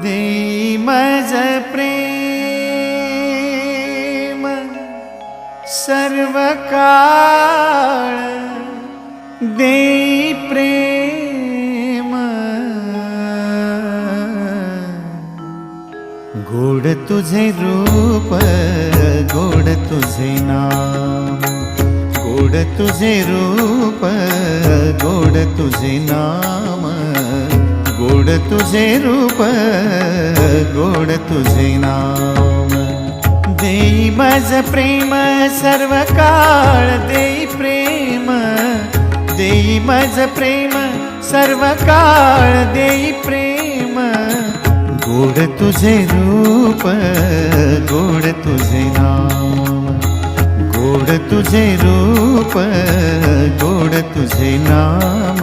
देई मज प्रेम सर्व काळ, देई प्रेम गोड तुझे रूप, गोड तुझे नाम, गोड तुझे रूप, गोड तुझे नाम, गोड तुझे रूप, गोड तुझे नाम। देई मज प्रेम सर्व काळ, देई प्रेम, देई मज प्रेम सर्व काळ, देई प्रेम गोड तुझे रूप, गोड तुझे नाम, गोड तुझे रूप, गोड तुझे नाम।